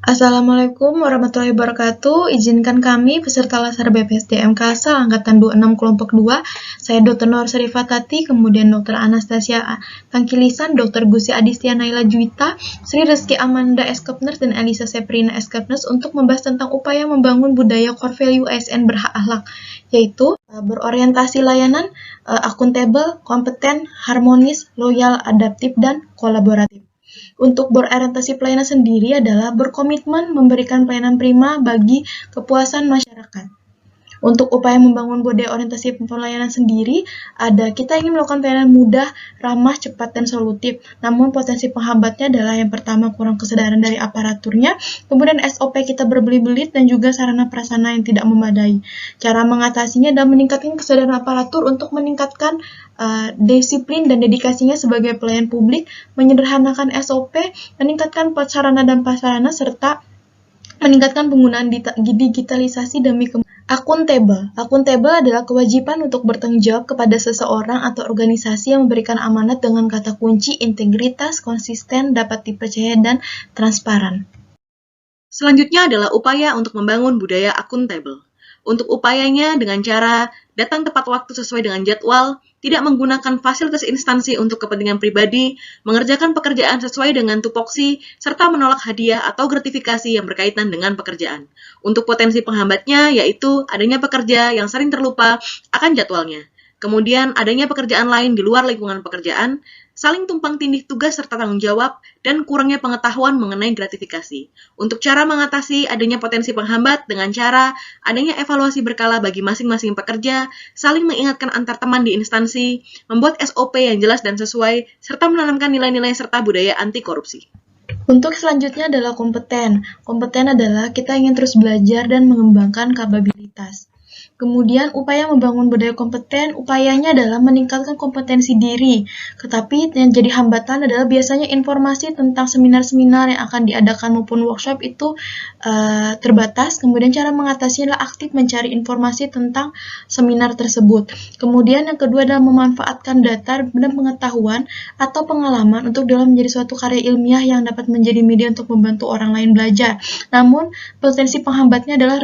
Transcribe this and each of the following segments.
Assalamualaikum warahmatullahi wabarakatuh. Izinkan kami peserta Lasar BPSDM Kalsel Angkatan 26 Kelompok 2. Saya Dr. Nur Serifatati, kemudian Dr. Anastasia Tangkilisan, Dr. Gusi Adistia Naila Juwita, Sri Rizky Amanda Eskepners, dan Elisa Seprina Eskepners untuk membahas tentang upaya membangun budaya core value ASN berhak akhlak, yaitu berorientasi layanan, akuntabel, kompeten, harmonis, loyal, adaptif, dan kolaboratif. Untuk berorientasi pelayanan sendiri adalah berkomitmen memberikan pelayanan prima bagi kepuasan masyarakat. Untuk upaya membangun budaya orientasi pelayanan sendiri, kita ingin melakukan pelayanan mudah, ramah, cepat, dan solutif. Namun potensi penghambatnya adalah yang pertama kurang kesadaran dari aparaturnya, kemudian SOP kita berbelit-belit, dan juga sarana prasarana yang tidak memadai. Cara mengatasinya adalah meningkatkan kesadaran aparatur untuk meningkatkan disiplin dan dedikasinya sebagai pelayan publik, menyederhanakan SOP, meningkatkan sarana dan prasarana, serta meningkatkan penggunaan digitalisasi demi akuntabel. Akuntabel adalah kewajiban untuk bertanggung jawab kepada seseorang atau organisasi yang memberikan amanat dengan kata kunci integritas, konsisten, dapat dipercaya, dan transparan. Selanjutnya adalah upaya untuk membangun budaya akuntabel. Untuk upayanya dengan cara datang tepat waktu sesuai dengan jadwal, tidak menggunakan fasilitas instansi untuk kepentingan pribadi, mengerjakan pekerjaan sesuai dengan tupoksi, serta menolak hadiah atau gratifikasi yang berkaitan dengan pekerjaan. Untuk potensi penghambatnya, yaitu adanya pekerja yang sering terlupa akan jadwalnya. Kemudian adanya pekerjaan lain di luar lingkungan pekerjaan, saling tumpang tindih tugas serta tanggung jawab, dan kurangnya pengetahuan mengenai gratifikasi. Untuk cara mengatasi adanya potensi penghambat dengan cara adanya evaluasi berkala bagi masing-masing pekerja, saling mengingatkan antar teman di instansi, membuat SOP yang jelas dan sesuai, serta menanamkan nilai-nilai serta budaya anti korupsi. Untuk selanjutnya adalah kompeten. Kompeten adalah kita ingin terus belajar dan mengembangkan kapabilitas. Kemudian upaya membangun budaya kompeten, upayanya adalah meningkatkan kompetensi diri. Tetapi yang jadi hambatan adalah biasanya informasi tentang seminar-seminar yang akan diadakan maupun workshop itu terbatas. Kemudian cara mengatasinya adalah aktif mencari informasi tentang seminar tersebut. Kemudian yang kedua adalah memanfaatkan data dan pengetahuan atau pengalaman untuk dalam menjadi suatu karya ilmiah yang dapat menjadi media untuk membantu orang lain belajar. Namun potensi penghambatnya adalah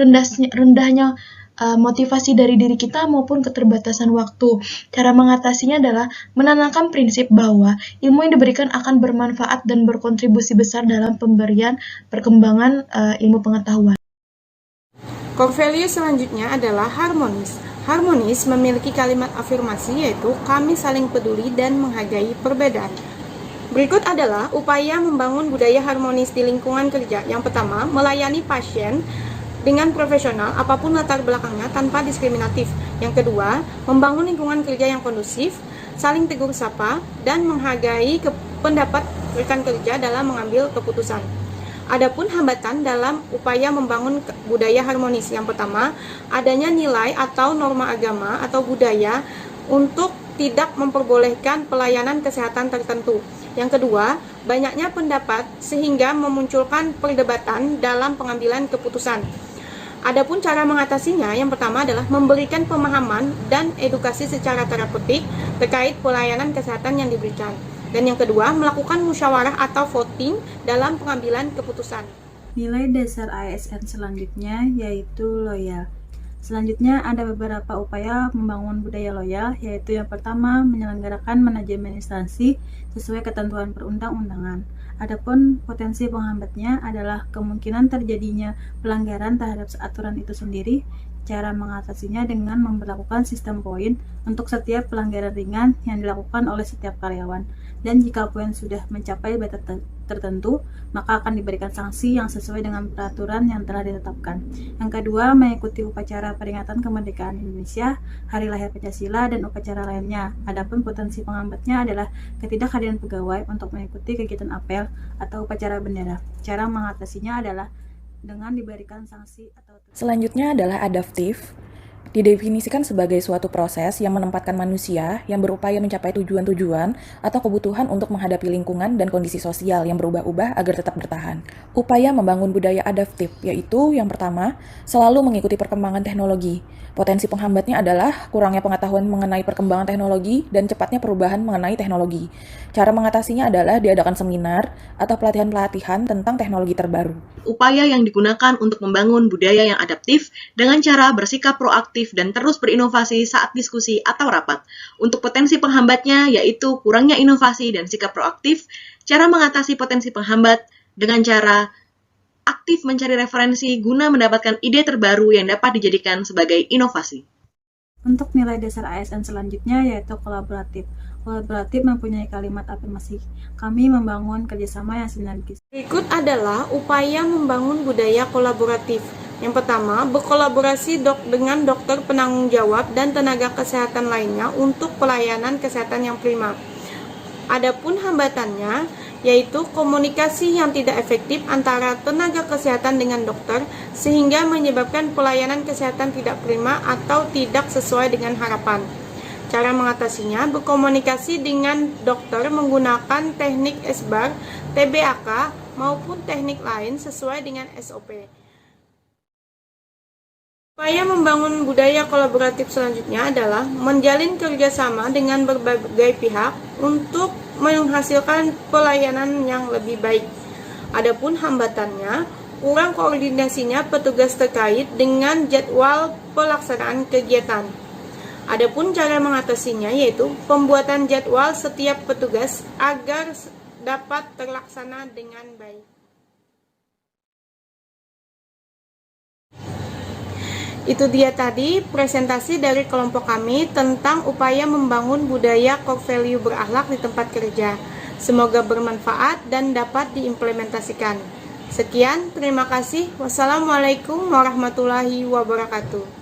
rendahnya motivasi dari diri kita maupun keterbatasan waktu. Cara mengatasinya adalah menanamkan prinsip bahwa ilmu yang diberikan akan bermanfaat dan berkontribusi besar dalam pemberian perkembangan ilmu pengetahuan. Core value selanjutnya adalah harmonis. Harmonis memiliki kalimat afirmasi yaitu kami saling peduli dan menghargai perbedaan. Berikut adalah upaya membangun budaya harmonis di lingkungan kerja. Yang pertama, melayani pasien dengan profesional apapun latar belakangnya tanpa diskriminatif. Yang kedua, membangun lingkungan kerja yang kondusif, saling tegur sapa, dan menghargai pendapat rekan kerja dalam mengambil keputusan. Adapun hambatan dalam upaya membangun budaya harmonis, yang pertama, adanya nilai atau norma agama atau budaya untuk tidak memperbolehkan pelayanan kesehatan tertentu. Yang kedua, banyaknya pendapat sehingga memunculkan perdebatan dalam pengambilan keputusan. Adapun cara mengatasinya, yang pertama adalah memberikan pemahaman dan edukasi secara terapeutik terkait pelayanan kesehatan yang diberikan. Dan yang kedua, melakukan musyawarah atau voting dalam pengambilan keputusan. Nilai dasar ASN selanjutnya yaitu loyal. Selanjutnya ada beberapa upaya membangun budaya loyal, yaitu yang pertama menyelenggarakan manajemen instansi sesuai ketentuan perundang-undangan. Adapun potensi penghambatnya adalah kemungkinan terjadinya pelanggaran terhadap aturan itu sendiri. Cara mengatasinya dengan memperlakukan sistem poin untuk setiap pelanggaran ringan yang dilakukan oleh setiap karyawan. Dan jika poin sudah mencapai batas tertentu, maka akan diberikan sanksi yang sesuai dengan peraturan yang telah ditetapkan. Yang kedua, mengikuti upacara peringatan kemerdekaan Indonesia, Hari Lahir Pancasila, dan upacara lainnya. Adapun potensi penghambatnya adalah ketidakhadiran pegawai untuk mengikuti kegiatan apel atau upacara bendera. Cara mengatasinya adalah dengan diberikan sanksi atau Selanjutnya adalah adaptif. Didefinisikan sebagai suatu proses yang menempatkan manusia yang berupaya mencapai tujuan-tujuan atau kebutuhan untuk menghadapi lingkungan dan kondisi sosial yang berubah-ubah agar tetap bertahan. Upaya membangun budaya adaptif, yaitu yang pertama, selalu mengikuti perkembangan teknologi. Potensi penghambatnya adalah kurangnya pengetahuan mengenai perkembangan teknologi dan cepatnya perubahan mengenai teknologi. Cara mengatasinya adalah diadakan seminar atau pelatihan-pelatihan tentang teknologi terbaru. Upaya yang digunakan untuk membangun budaya yang adaptif dengan cara bersikap proaktif dan terus berinovasi saat diskusi atau rapat. Untuk potensi penghambatnya yaitu kurangnya inovasi dan sikap proaktif, cara mengatasi potensi penghambat dengan cara aktif mencari referensi guna mendapatkan ide terbaru yang dapat dijadikan sebagai inovasi. Untuk nilai dasar ASN selanjutnya yaitu kolaboratif. Kolaboratif mempunyai kalimat afirmasi. Kami membangun kerjasama yang sinergis. Berikut adalah upaya membangun budaya kolaboratif. Yang pertama, berkolaborasi dengan dokter penanggung jawab dan tenaga kesehatan lainnya untuk pelayanan kesehatan yang prima. Adapun hambatannya, yaitu komunikasi yang tidak efektif antara tenaga kesehatan dengan dokter, sehingga menyebabkan pelayanan kesehatan tidak prima atau tidak sesuai dengan harapan. Cara mengatasinya, berkomunikasi dengan dokter menggunakan teknik SBAR, TBAK, maupun teknik lain sesuai dengan SOP. Upaya membangun budaya kolaboratif selanjutnya adalah menjalin kerjasama dengan berbagai pihak untuk menghasilkan pelayanan yang lebih baik. Adapun hambatannya, kurang koordinasinya petugas terkait dengan jadwal pelaksanaan kegiatan. Adapun cara mengatasinya yaitu pembuatan jadwal setiap petugas agar dapat terlaksana dengan baik. Itu dia tadi presentasi dari kelompok kami tentang upaya membangun budaya core value berakhlak di tempat kerja. Semoga bermanfaat dan dapat diimplementasikan. Sekian, terima kasih. Wassalamualaikum warahmatullahi wabarakatuh.